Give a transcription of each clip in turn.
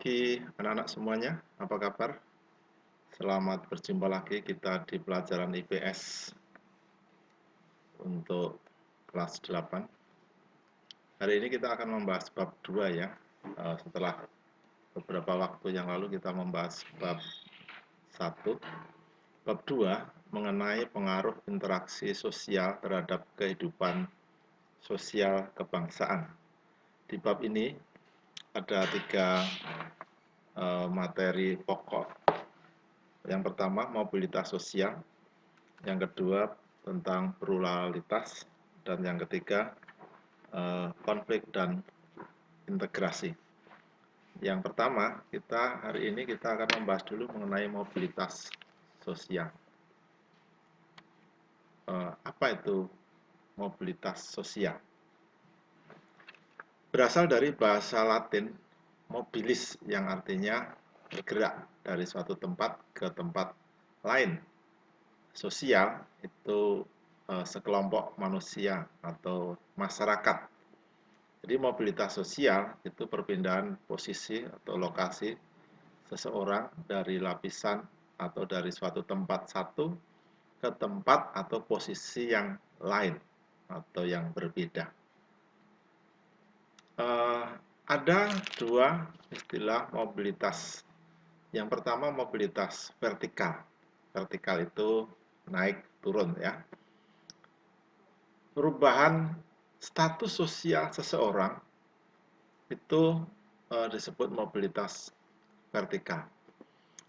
pagi anak-anak semuanya, apa kabar? Selamat berjumpa lagi kita di pelajaran IPS untuk kelas 8. Hari ini kita akan membahas bab 2 ya. Setelah beberapa waktu yang lalu kita membahas bab 1. Bab 2 mengenai pengaruh interaksi sosial terhadap kehidupan sosial kebangsaan. Di bab ini ada 3 materi pokok. Yang pertama, mobilitas sosial. Yang kedua, tentang pluralitas. Dan yang ketiga, konflik dan integrasi. Yang pertama, hari ini kita akan membahas dulu mengenai mobilitas sosial. Apa itu mobilitas sosial? Berasal dari bahasa Latin mobilis yang artinya bergerak dari suatu tempat ke tempat lain. Sosial itu sekelompok manusia atau masyarakat. Jadi mobilitas sosial itu perpindahan posisi atau lokasi seseorang dari lapisan atau dari suatu tempat satu ke tempat atau posisi yang lain atau yang berbeda. Ada 2 istilah mobilitas. Yang pertama mobilitas vertikal. Vertikal itu naik turun ya. Perubahan status sosial seseorang itu disebut mobilitas vertikal.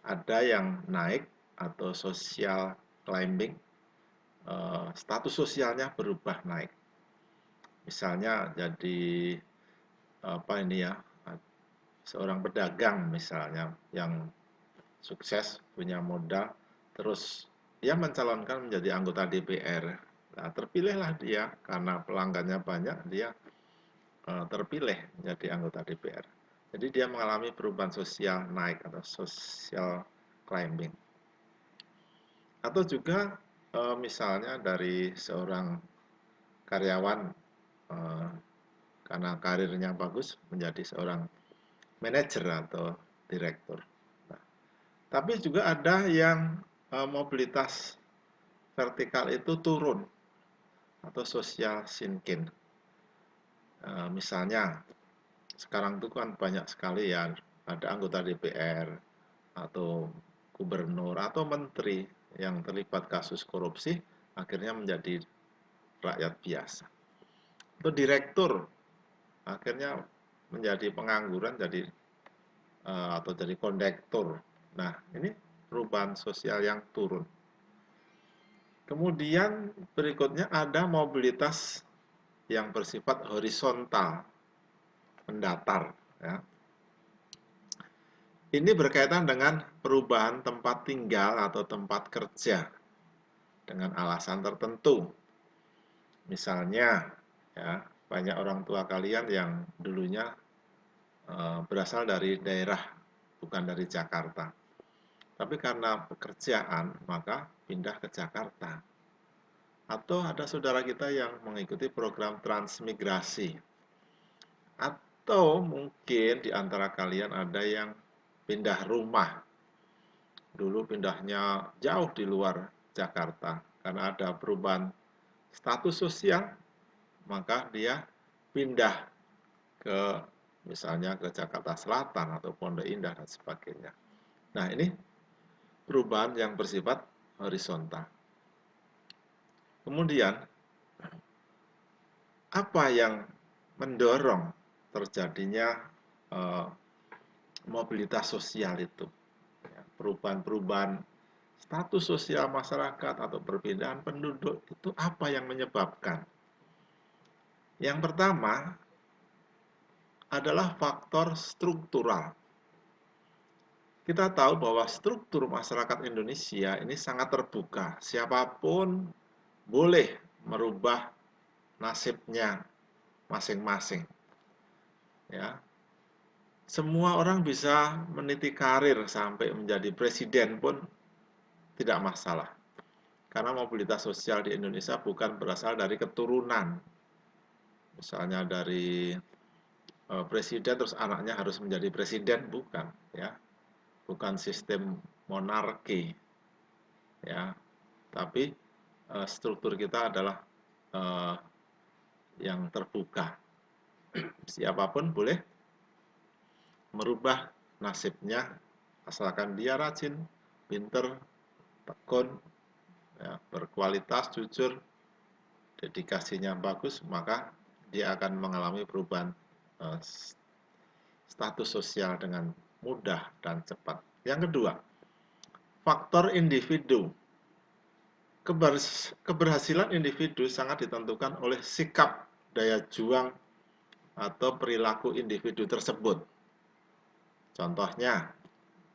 Ada yang naik atau social climbing, status sosialnya berubah naik. Misalnya jadi seorang pedagang misalnya yang sukses punya modal, terus dia mencalonkan menjadi anggota DPR. Nah, terpilihlah dia karena pelanggannya banyak, dia terpilih menjadi anggota DPR. Jadi dia mengalami perubahan sosial naik atau social climbing. Atau juga misalnya dari seorang karyawan karena karirnya bagus menjadi seorang manajer atau direktur. Nah, tapi juga ada yang mobilitas vertikal itu turun atau social sinking. Misalnya sekarang itu kan banyak sekali ya, ada anggota DPR atau gubernur atau menteri yang terlibat kasus korupsi akhirnya menjadi rakyat biasa. Atau direktur akhirnya menjadi pengangguran atau jadi kondektur. Nah, ini perubahan sosial yang turun. Kemudian berikutnya ada mobilitas yang bersifat horizontal, mendatar ya. Ini berkaitan dengan perubahan tempat tinggal atau tempat kerja dengan alasan tertentu. Misalnya ya, banyak orang tua kalian yang dulunya berasal dari daerah bukan dari Jakarta. Tapi karena pekerjaan maka pindah ke Jakarta. Atau ada saudara kita yang mengikuti program transmigrasi. Atau mungkin di antara kalian ada yang pindah rumah. Dulu pindahnya jauh di luar Jakarta karena ada perubahan status sosial, maka dia pindah ke misalnya ke Jakarta Selatan atau Pondok Indah dan sebagainya. Nah, ini perubahan yang bersifat horizontal. Kemudian, apa yang mendorong terjadinya mobilitas sosial itu? Perubahan-perubahan status sosial masyarakat atau perpindahan penduduk itu apa yang menyebabkan? Yang pertama adalah faktor struktural. Kita tahu bahwa struktur masyarakat Indonesia ini sangat terbuka. Siapapun boleh merubah nasibnya masing-masing. Ya. Semua orang bisa meniti karir sampai menjadi presiden pun tidak masalah. Karena mobilitas sosial di Indonesia bukan berasal dari keturunan. Misalnya dari presiden terus anaknya harus menjadi presiden, bukan ya, bukan sistem monarki ya, tapi struktur kita adalah eh, yang terbuka, siapapun boleh merubah nasibnya asalkan dia rajin, pinter, tekun, ya, berkualitas, jujur, dedikasinya bagus, maka dia akan mengalami perubahan eh, status sosial dengan mudah dan cepat. Yang kedua, faktor individu. Keberhasilan individu sangat ditentukan oleh sikap, daya juang, atau perilaku individu tersebut. Contohnya,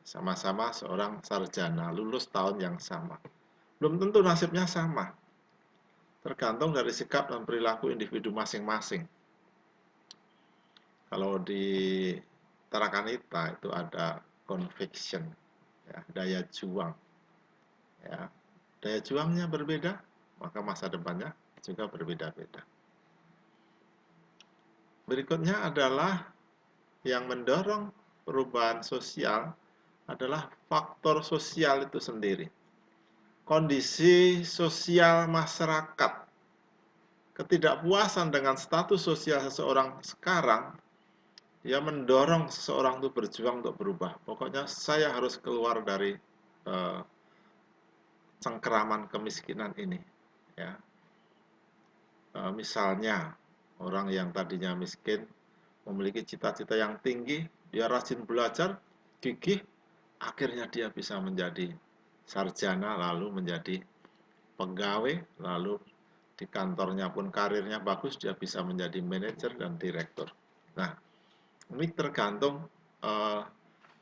sama-sama seorang sarjana, lulus tahun yang sama. Belum tentu nasibnya sama, tergantung dari sikap dan perilaku individu masing-masing. Kalau di Tarakanita itu ada conviction, ya, daya juang. Ya. Daya juangnya berbeda, maka masa depannya juga berbeda-beda. Berikutnya adalah yang mendorong perubahan sosial adalah faktor sosial itu sendiri. Kondisi sosial masyarakat, ketidakpuasan dengan status sosial seseorang sekarang, dia mendorong seseorang itu berjuang untuk berubah. Pokoknya saya harus keluar dari cengkeraman kemiskinan ini. Ya. Misalnya, orang yang tadinya miskin, memiliki cita-cita yang tinggi, dia rajin belajar, gigih, akhirnya dia bisa menjadi sarjana, lalu menjadi pegawai, lalu di kantornya pun karirnya bagus, dia bisa menjadi manajer dan direktur. Nah, ini tergantung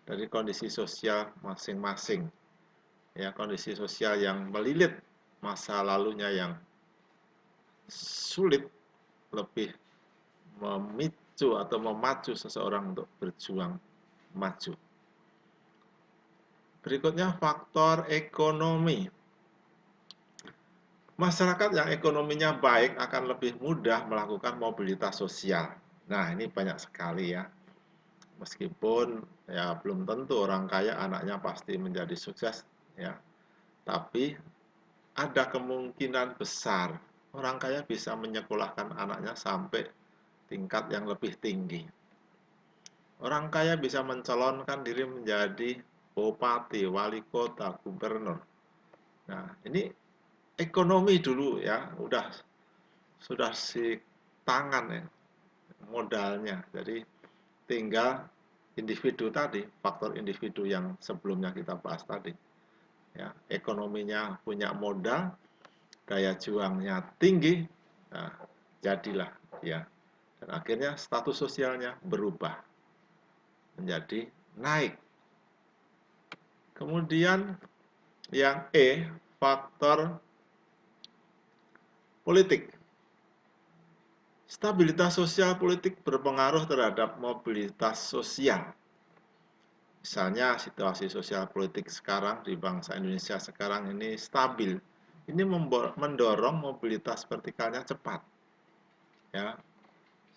dari kondisi sosial masing-masing. Ya, kondisi sosial yang melilit, masa lalunya yang sulit, lebih memicu atau memacu seseorang untuk berjuang maju. Berikutnya faktor ekonomi. Masyarakat yang ekonominya baik akan lebih mudah melakukan mobilitas sosial. Nah, ini banyak sekali ya. Meskipun ya belum tentu orang kaya anaknya pasti menjadi sukses ya. Tapi ada kemungkinan besar orang kaya bisa menyekolahkan anaknya sampai tingkat yang lebih tinggi. Orang kaya bisa mencalonkan diri menjadi bupati, wali kota, gubernur. Nah, ini ekonomi dulu ya, sudah si tangan ya modalnya. Jadi tinggal individu tadi, faktor individu yang sebelumnya kita bahas tadi. Ya, ekonominya punya modal, daya juangnya tinggi, nah, jadilah ya. Dan akhirnya status sosialnya berubah menjadi naik. Kemudian yang faktor politik. Stabilitas sosial politik berpengaruh terhadap mobilitas sosial. Misalnya situasi sosial politik sekarang di bangsa Indonesia sekarang ini stabil. Ini mendorong mobilitas vertikalnya cepat. Ya,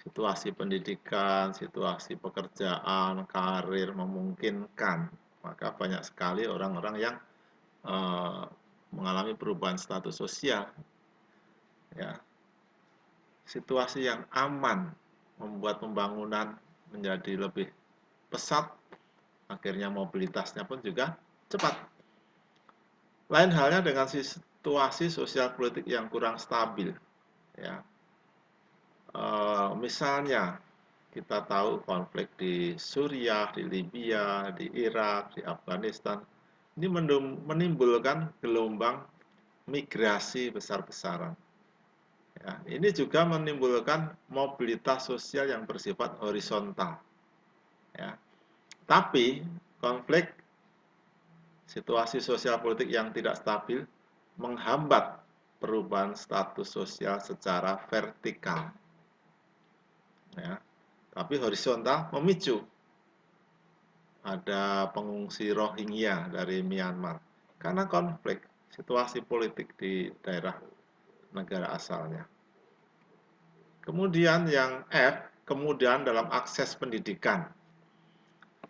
situasi pendidikan, situasi pekerjaan, karir memungkinkan. Maka banyak sekali orang-orang yang mengalami perubahan status sosial. Ya, situasi yang aman membuat pembangunan menjadi lebih pesat, akhirnya mobilitasnya pun juga cepat. Lain halnya dengan situasi sosial politik yang kurang stabil. Ya. Misalnya kita tahu konflik di Suriah, di Libya, di Irak, di Afghanistan, ini menimbulkan gelombang migrasi besar-besaran. Ya, ini juga menimbulkan mobilitas sosial yang bersifat horizontal. Ya. Tapi konflik situasi sosial politik yang tidak stabil menghambat perubahan status sosial secara vertikal. Ya. Tapi horizontal memicu. Ada pengungsi Rohingya dari Myanmar karena konflik situasi politik di daerah negara asalnya. Kemudian yang F, kemudahan dalam akses pendidikan.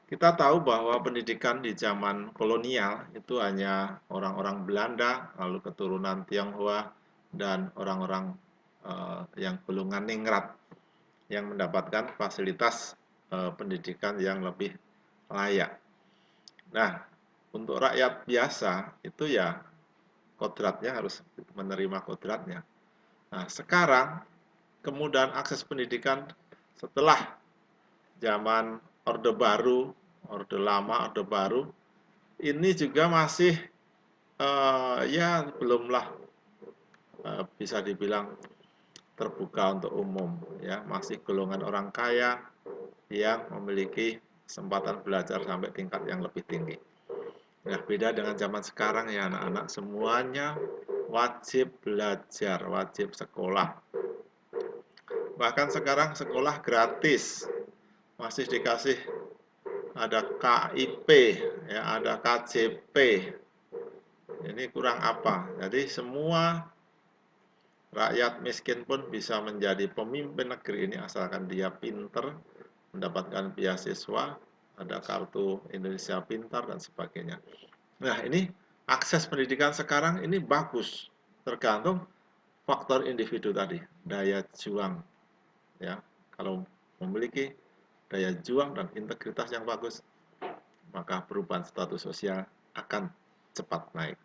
Kita tahu bahwa pendidikan di zaman kolonial itu hanya orang-orang Belanda, lalu keturunan Tionghoa, dan orang-orang yang golongan ningrat yang mendapatkan fasilitas pendidikan yang lebih layak. Nah, untuk rakyat biasa itu ya kodratnya harus menerima kodratnya. Nah, sekarang kemudahan akses pendidikan setelah zaman Orde Baru, Orde Lama, Orde Baru, ini juga masih ya belumlah bisa dibilang terbuka untuk umum, ya masih golongan orang kaya yang memiliki kesempatan belajar sampai tingkat yang lebih tinggi. Nah, beda dengan zaman sekarang ya anak-anak, semuanya wajib belajar, wajib sekolah. Bahkan sekarang sekolah gratis, masih dikasih ada KIP, ya ada KJP. Ini kurang apa? Jadi semua rakyat miskin pun bisa menjadi pemimpin negeri ini asalkan dia pinter, mendapatkan beasiswa, ada kartu Indonesia Pintar dan sebagainya. Nah, ini akses pendidikan sekarang ini bagus, tergantung faktor individu tadi, daya juang. Ya, kalau memiliki daya juang dan integritas yang bagus, maka perubahan status sosial akan cepat naik.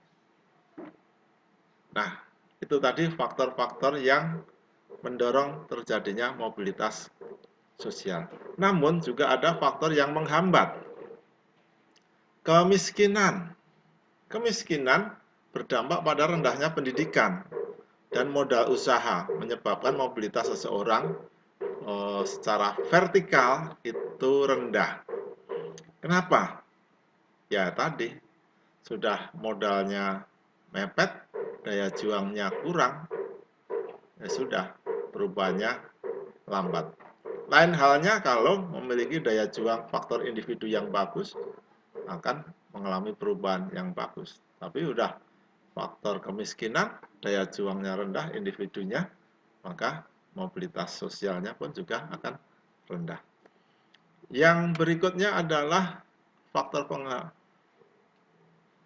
Nah, itu tadi faktor-faktor yang mendorong terjadinya mobilitas sosial. Namun juga ada faktor yang menghambat. Kemiskinan. Kemiskinan berdampak pada rendahnya pendidikan dan modal usaha, menyebabkan mobilitas seseorang secara vertikal itu rendah. Kenapa? Ya tadi, sudah modalnya mepet, daya juangnya kurang, ya sudah, perubahannya lambat. Lain halnya kalau memiliki daya juang faktor individu yang bagus, akan mengalami perubahan yang bagus. Tapi udah faktor kemiskinan, daya juangnya rendah individunya, maka mobilitas sosialnya pun juga akan rendah. Yang berikutnya adalah faktor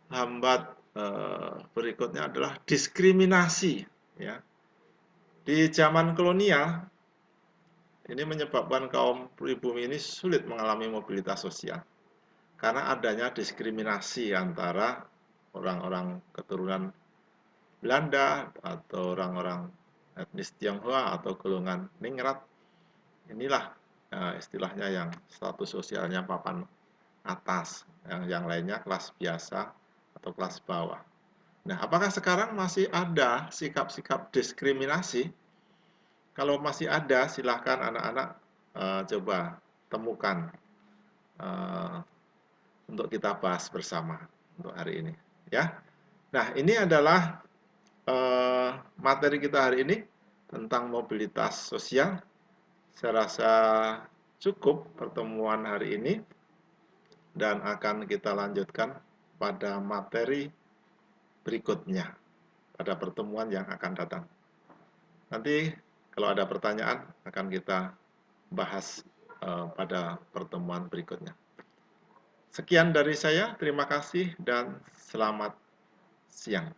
penghambat berikutnya adalah diskriminasi. Ya. Di zaman kolonial, ini menyebabkan kaum pribumi ini sulit mengalami mobilitas sosial karena adanya diskriminasi antara orang-orang keturunan Belanda atau orang-orang etnis Tionghoa atau golongan ningrat. Inilah istilahnya yang status sosialnya papan atas, yang lainnya kelas biasa atau kelas bawah. Nah, apakah sekarang masih ada sikap-sikap diskriminasi? Kalau masih ada, silahkan anak-anak coba temukan untuk kita bahas bersama untuk hari ini. Ya, nah ini adalah materi kita hari ini tentang mobilitas sosial. Saya rasa cukup pertemuan hari ini dan akan kita lanjutkan pada materi berikutnya pada pertemuan yang akan datang. Nanti kalau ada pertanyaan akan kita bahas pada pertemuan berikutnya. Sekian dari saya, terima kasih dan selamat siang.